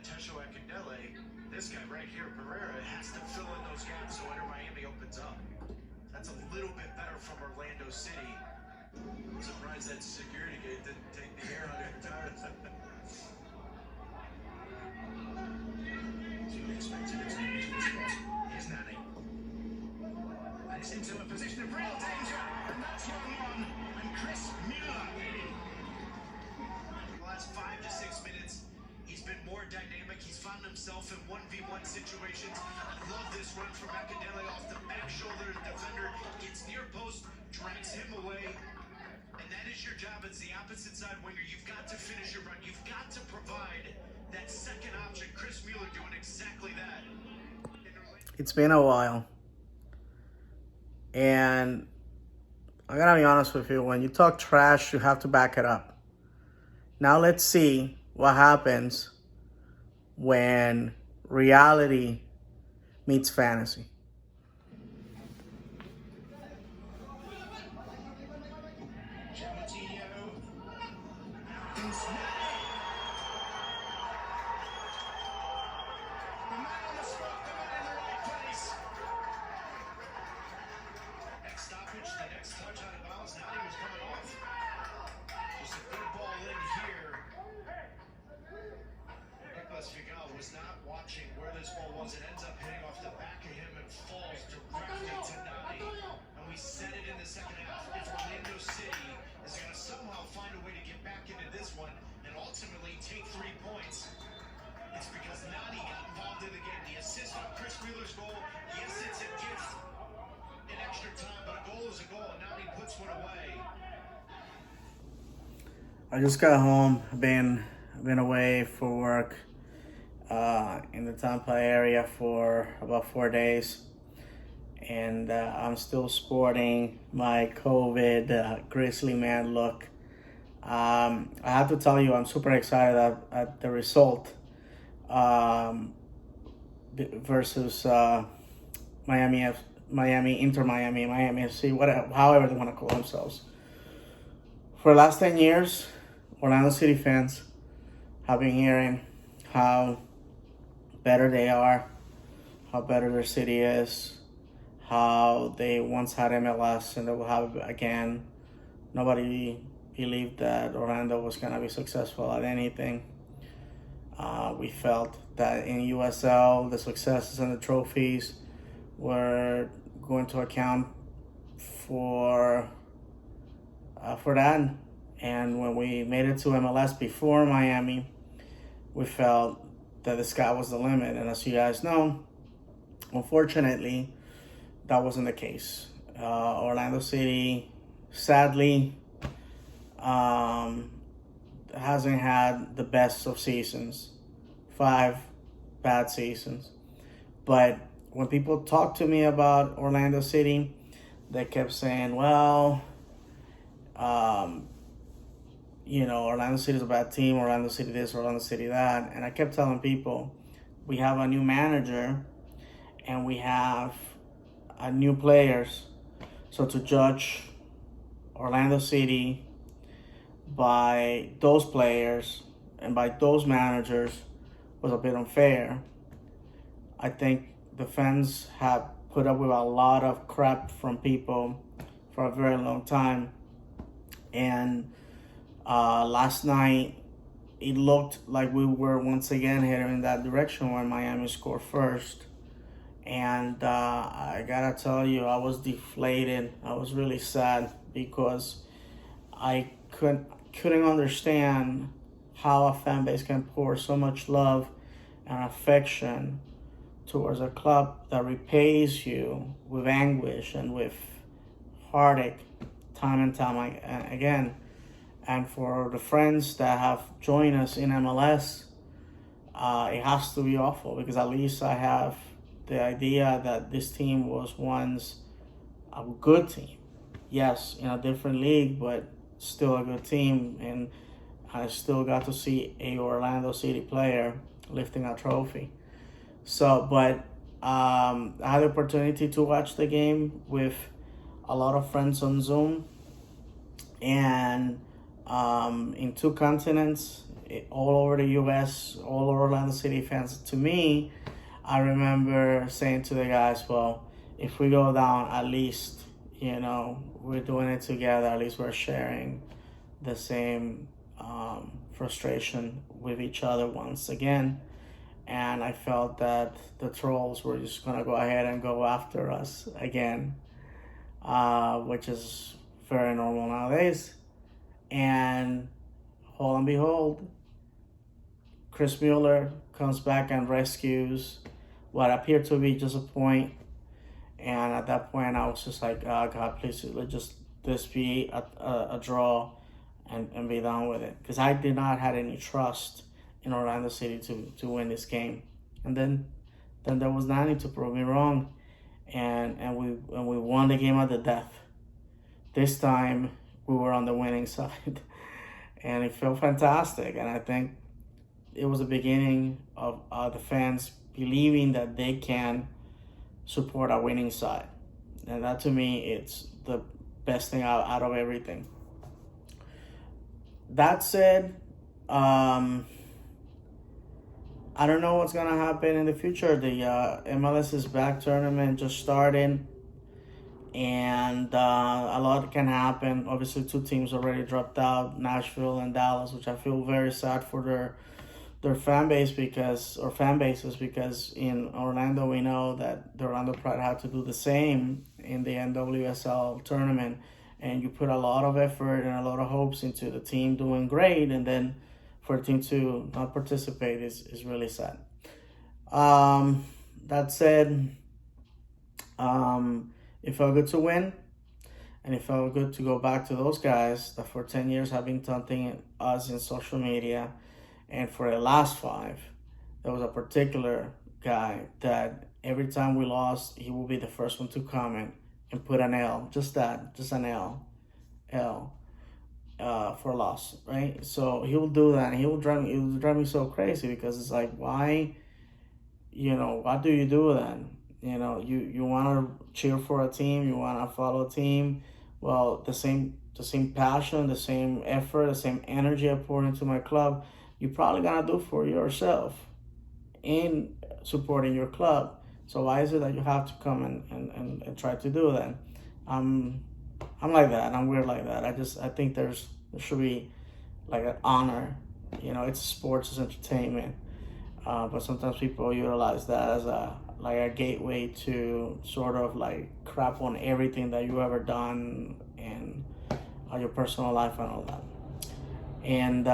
Tesho Akindele, this guy right here, Pereira, has to fill in those gaps so Inter Miami opens up. That's a little bit better from Orlando City. I'm surprised that security gate didn't take the air out entirely. So you expected it to be to this cross. Here's Nani. And it's into a position of real danger, and that's 1-1. And Chris Mueller. The last 5 to 6 minutes, he's been more dynamic. He's found himself in 1v1 situations. I love this run from Akindele off the back shoulder. The defender gets near post, drags him away. And that is your job as the opposite side winger. You've got to finish your run. You've got to provide that second option. Chris Mueller doing exactly that. It's been a while. And I gotta be honest with you, when you talk trash, you have to back it up. Now let's see what happens when reality meets fantasy. Was not watching where this ball was. It ends up hitting off the back of him and falls directly to Nani. And we said it in the second half. If Orlando City is going to somehow find a way to get back into this one and ultimately take 3 points, it's because Nani got involved in the game. The assist on Chris Mueller's goal, yes, it's a gift in extra time, but a goal is a goal, and Nani puts one away. I just got home. I've been away for work. In the Tampa area for about 4 days, and I'm still sporting my COVID Grizzly man look. I have to tell you, I'm super excited at the result versus Miami, Inter Miami, Miami FC, whatever, however they want to call themselves. For the last 10 years, Orlando City fans have been hearing how better they are, how better their city is, how they once had MLS and they will have it again. Nobody believed that Orlando was going to be successful at anything. We felt that in USL, the successes and the trophies were going to account for that. And when we made it to MLS before Miami, we felt that the sky was the limit. And as you guys know, unfortunately, that wasn't the case. Orlando City, sadly, hasn't had the best of seasons. 5 bad seasons. But when people talk to me about Orlando City, they kept saying, well, Orlando City is a bad team, Orlando City this, Orlando City that. And I kept telling people, we have a new manager and we have new players. So to judge Orlando City by those players and by those managers was a bit unfair. I think the fans have put up with a lot of crap from people for a very long time. And last night, it looked like we were once again heading in that direction when Miami scored first. And I gotta tell you, I was deflated. I was really sad because I couldn't understand how a fan base can pour so much love and affection towards a club that repays you with anguish and with heartache time and time again. And for the friends that have joined us in MLS, it has to be awful because at least I have the idea that this team was once a good team. Yes, in a different league, but still a good team. And I still got to see a Orlando City player lifting a trophy. But I had the opportunity to watch the game with a lot of friends on Zoom. And in 2 continents, all over the U.S., all over Orlando City fans. To me, I remember saying to the guys, well, if we go down, at least, we're doing it together. At least we're sharing the same frustration with each other once again. And I felt that the trolls were just going to go ahead and go after us again, which is very normal nowadays. And lo and behold, Chris Mueller comes back and rescues what appeared to be just a point. And at that point, I was just like, oh, God, please, let just this be a draw and be done with it. Because I did not have any trust in Orlando City to win this game. And then there was Nani to prove me wrong. And we won the game at the death. This time, we were on the winning side. And it felt fantastic. And I think it was the beginning of the fans believing that they can support a winning side. And that, to me, it's the best thing out of everything. That said, I don't know what's going to happen in the future. The MLS back tournament just started, and a lot can happen. Obviously, 2 teams already dropped out, Nashville and Dallas, which I feel very sad for their fan bases because in Orlando we know that the Orlando Pride had to do the same in the NWSL tournament, and you put a lot of effort and a lot of hopes into the team doing great, and then for the team to not participate is really sad. That said, it felt good to win, and it felt good to go back to those guys that for 10 years have been taunting us in social media. And for the last 5, there was a particular guy that every time we lost, he will be the first one to comment and put an L, just an L for loss, right? So he will do that, and it will drive me so crazy because it's like, why, what do you do then? You want to cheer for a team, you want to follow a team. Well, the same passion, the same effort, the same energy I pour into my club, you're probably gonna do for yourself in supporting your club. So why is it that you have to come and try to do that? I'm like that. I'm weird like that. I think there should be like an honor. It's sports, it's entertainment. But sometimes people utilize that as a gateway to sort of like crap on everything that you ever done and your personal life and all that. And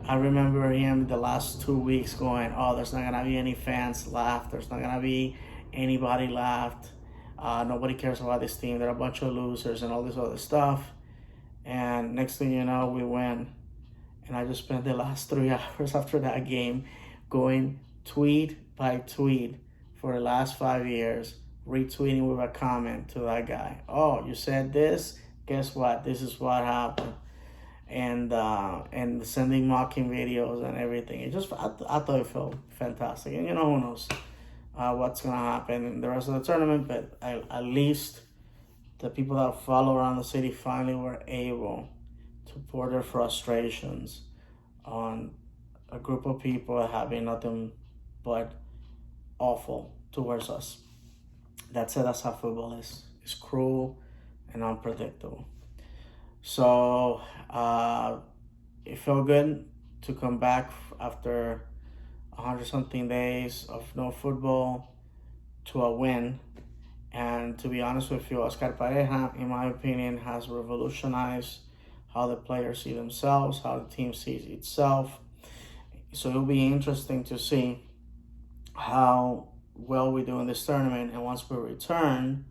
I remember him the last 2 weeks going, oh, there's not going to be any fans left. There's not going to be anybody left. Nobody cares about this team. They're a bunch of losers and all this other stuff. And next thing you know, we win. And I just spent the last 3 hours after that game going tweet by tweet for the last 5 years, retweeting with a comment to that guy. Oh, you said this? Guess what? This is what happened. And sending mocking videos and everything. I thought it felt fantastic. And who knows what's gonna happen in the rest of the tournament, but at least the people that follow around the city finally were able to pour their frustrations on a group of people having nothing but awful towards us. That's how football is. It's cruel and unpredictable. So it felt good to come back after 100-something days of no football to a win. And to be honest with you, Oscar Pareja, in my opinion, has revolutionized how the players see themselves, how the team sees itself. So it'll be interesting to see how well we do in this tournament. And once we return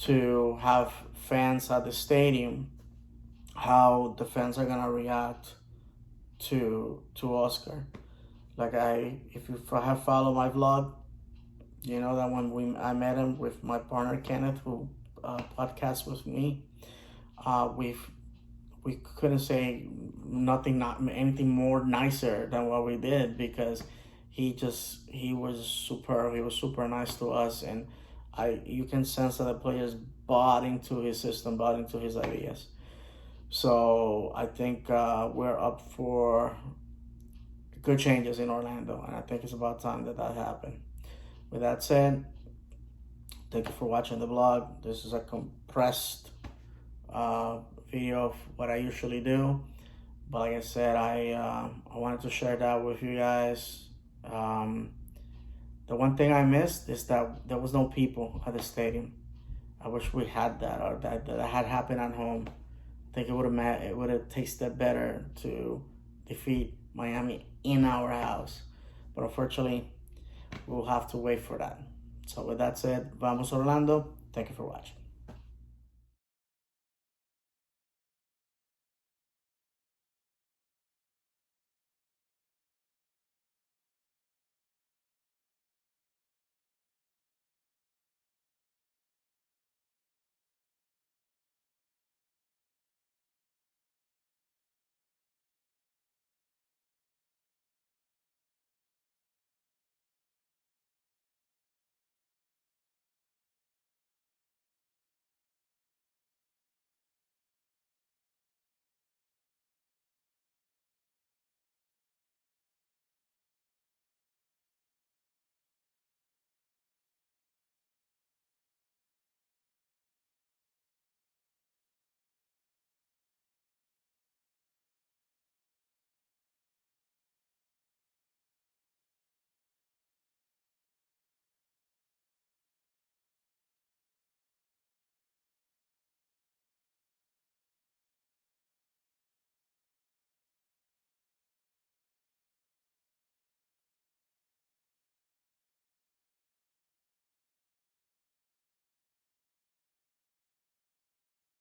to have fans at the stadium, how the fans are gonna react to Oscar. If you have followed my vlog, you know that when I met him with my partner Kenneth, who podcasts with me, we couldn't say anything more nicer than what we did, because he was superb. He was super nice to us, and you can sense that the players bought into his system, bought into his ideas. So I think we're up for good changes in Orlando, and I think it's about time that happened. With that said, thank you for watching the vlog. This is a compressed video of what I usually do, but like I said, I wanted to share that with you guys. The one thing I missed is that there was no people at the stadium. I wish we had that, or that had happened at home. I think it would have tasted better to defeat Miami in our house, but unfortunately, we'll have to wait for that. So with that said, vamos Orlando. Thank you for watching.